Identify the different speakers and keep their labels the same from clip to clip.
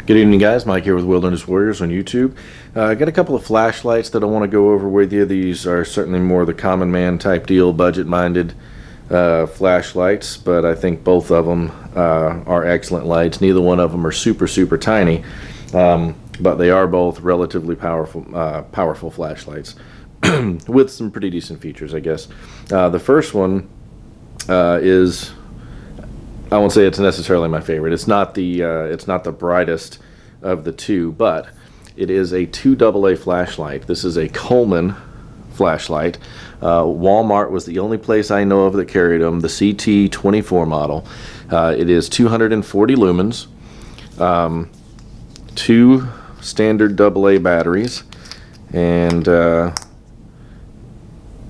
Speaker 1: Good evening, guys. Mike here with Wilderness Warriors on YouTube. I got a couple of flashlights that I want to go over with you. These are certainly more the common man type deal, budget-minded flashlights, but I think both of them are excellent lights. Neither one of them are super tiny, but they are both relatively powerful flashlights with some pretty decent features, I guess. The first one is, I won't say it's necessarily my favorite. It's not the brightest of the two, but it is a 2 AA flashlight. This is a Coleman flashlight. Walmart was the only place I know of that carried them. The CT-24 model. It is 240 lumens, 2 standard AA batteries, and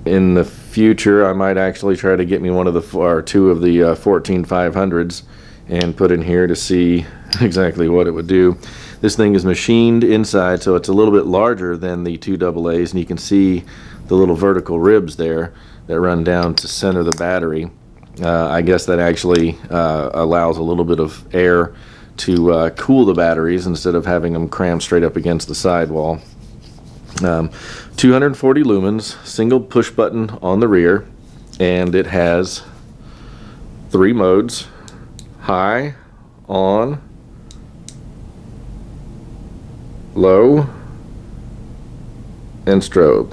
Speaker 1: in the future I might actually try to get me one of the or two of the 14500s and put in here to see exactly what it would do. This thing is machined inside, so it's a little bit larger than the 2 AA's, and you can see the little vertical ribs there that run down to center the battery. I guess that actually allows a little bit of air to cool the batteries instead of having them crammed straight up against the sidewall. 240 lumens, single push button on the rear, and it has 3 modes: high, on, low, and strobe.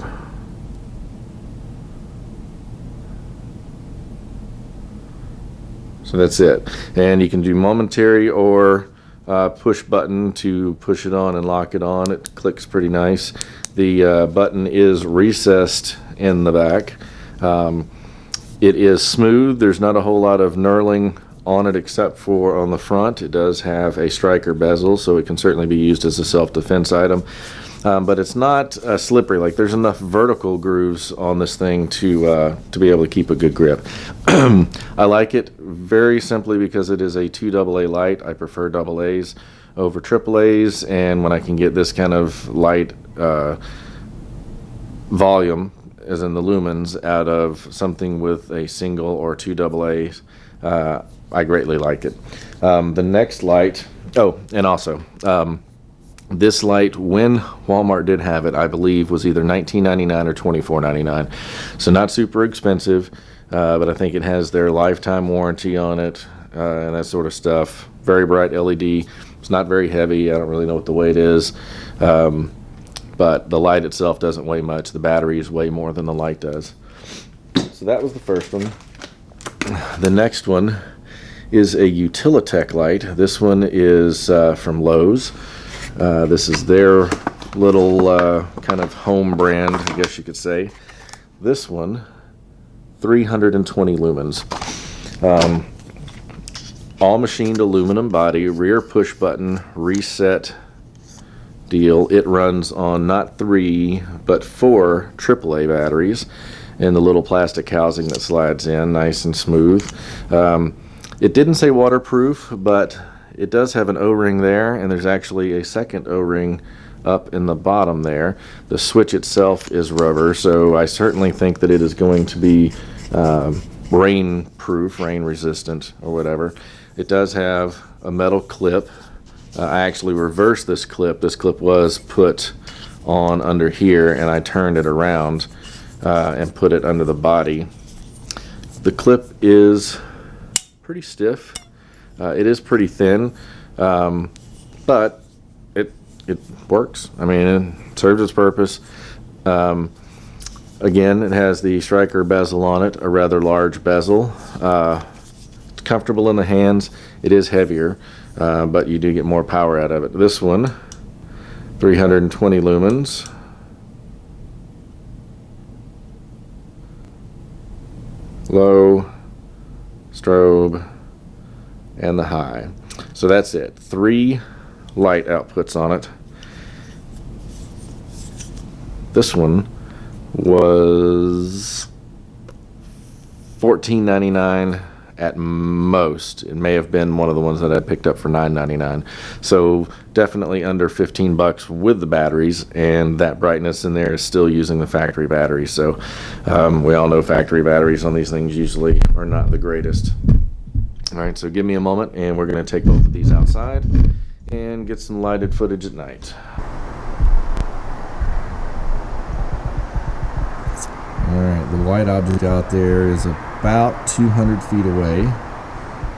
Speaker 1: So that's it. And you can do momentary or push button to push it on and lock it on. It clicks pretty nice. The button is recessed in the back. It is smooth. There's not a whole lot of knurling on it except for on the front. It does have a striker bezel, so it can certainly be used as a self-defense item. But it's not slippery. Like, there's enough vertical grooves on this thing to be able to keep a good grip. I like it very simply because it is a 2 AA light. I prefer AA's over AAA's, and when I can get this kind of light volume, as in the lumens, out of something with a single or 2 AA's, I greatly like it. The next light, and also this light, when Walmart did have it, I believe was either $19.99 or $24.99, so not super expensive, but I think it has their lifetime warranty on it and that sort of stuff. Very bright LED. It's not very heavy. I don't really know what the weight is, but the light itself doesn't weigh much. The batteries weigh more than the light does. So that was the first one. The next one is a Utilitech Light. This one is from Lowes. This is their little kind of home brand, I guess you could say. This one, 320 lumens. All machined aluminum body, rear push button, reset deal. It runs on not 3 but 4 AAA batteries, and the little plastic housing that slides in, nice and smooth. It didn't say waterproof, but it does have an O-ring there, and there's actually a second O-ring up in the bottom there. The switch itself is rubber, so I certainly think that it is going to be rain-proof, rain-resistant, or whatever. It does have a metal clip. I actually reversed this clip. This clip was put on under here, and I turned it around and put it under the body. The clip is pretty stiff. It is pretty thin, but it works. I mean, it serves its purpose. Again, it has the striker bezel on it, a rather large bezel. It's comfortable in the hands. It is heavier, but you do get more power out of it. This one, 320 lumens. Low, strobe, and the high. So that's it. 3 light outputs on it. This one was $14.99 at most. It may have been one of the ones that I picked up for $9.99. So definitely under 15 bucks with the batteries, and that brightness in there is still using the factory batteries. So we all know factory batteries on these things usually are not the greatest. All right, so give me a moment, and we're going to take both of these outside and get some lighted footage at night.
Speaker 2: Alright, the white object out there is about 200 feet away.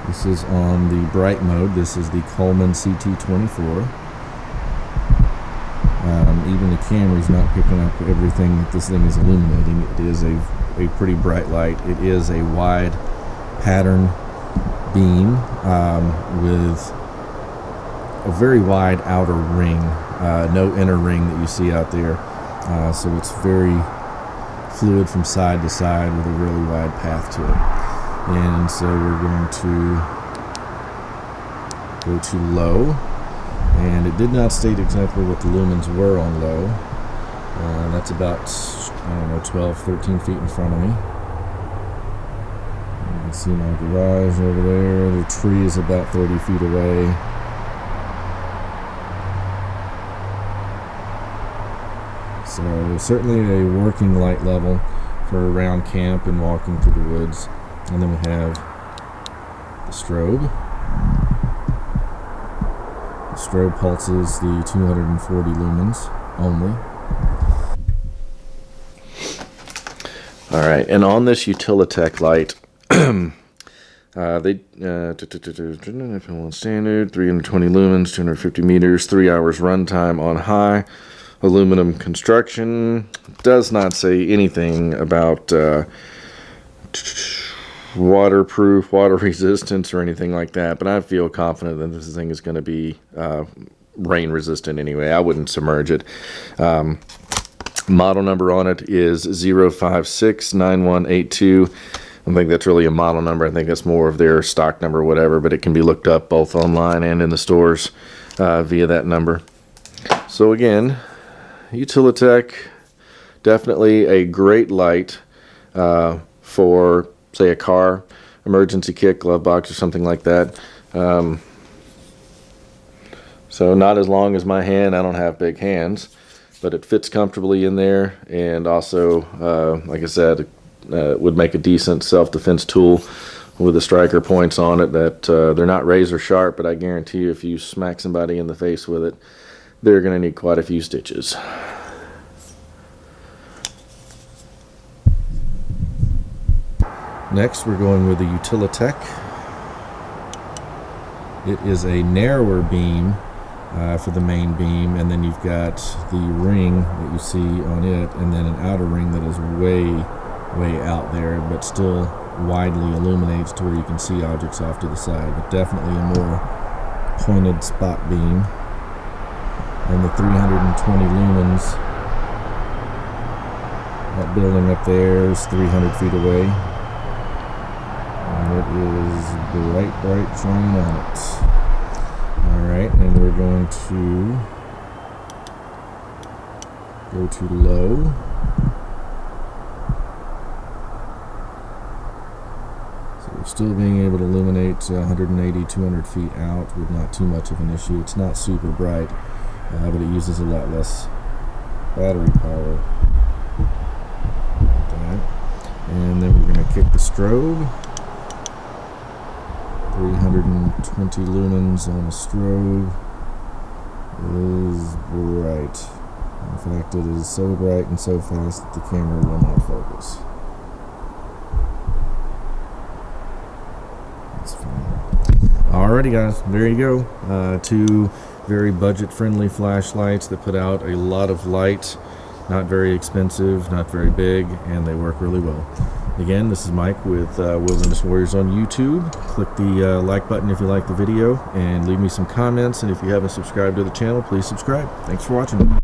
Speaker 2: This is on the bright mode. This is the Coleman CT-24. Even the camera's not picking up everything that this thing is illuminating. It is a pretty bright light. It is a wide pattern beam with a very wide outer ring, no inner ring that you see out there. So it's very fluid from side to side with a really wide path to it. And so we're going to go to low, and it did not state exactly what the lumens were on low. That's about, I don't know, 12, 13 feet in front of me. You can see my garage over there. The tree is about 30 feet away. So certainly a working light level for around camp and walking through the woods. And then we have the strobe. The strobe pulses the 240 lumens only.
Speaker 1: Alright, and on this Utilitech light, they standard 320 lumens, 250 meters, 3 hours runtime on high. Aluminum construction. Does not say anything about waterproof, water resistance, or anything like that, but I feel confident that this thing is going to be rain resistant anyway. I wouldn't submerge it. Model number on it is 0569182. I don't think that's really a model number. I think that's more of their stock number or whatever, but it can be looked up both online and in the stores via that number. So again, Utilitech, definitely a great light for, say, a car, emergency kit, glove box, or something like that. So not as long as my hand. I don't have big hands, but it fits comfortably in there, and also, like I said, would make a decent self-defense tool with the striker points on it that they're not razor sharp, but I guarantee you if you smack somebody in the face with it, they're going to need quite a few stitches.
Speaker 2: Next, we're going with the Utilitech. It is a narrower beam for the main beam, and then you've got the ring that you see on it, and then an outer ring that is way out there, but still widely illuminates to where you can see objects off to the side, but definitely a more pointed spot beam. And the 320 lumens, that building up there is 300 feet away, and it is bright shining on it. Alright, and we're going to go to low. So we're still being able to illuminate 180, 200 feet out with not too much of an issue. It's not super bright, but it uses a lot less battery power. Like that. And then we're going to kick the strobe. 320 lumens on a strobe is bright. In fact, it is so bright and so fast that the camera will not focus. That's fine. Alrighty guys, there you go. Two very budget-friendly flashlights that put out a lot of light. Not very expensive, not very big, and they work really well. Again, this is Mike with Wilderness Warriors on YouTube. Click the like button if you like the video, and leave me some comments, and if you haven't subscribed to the channel, please subscribe. Thanks for watching.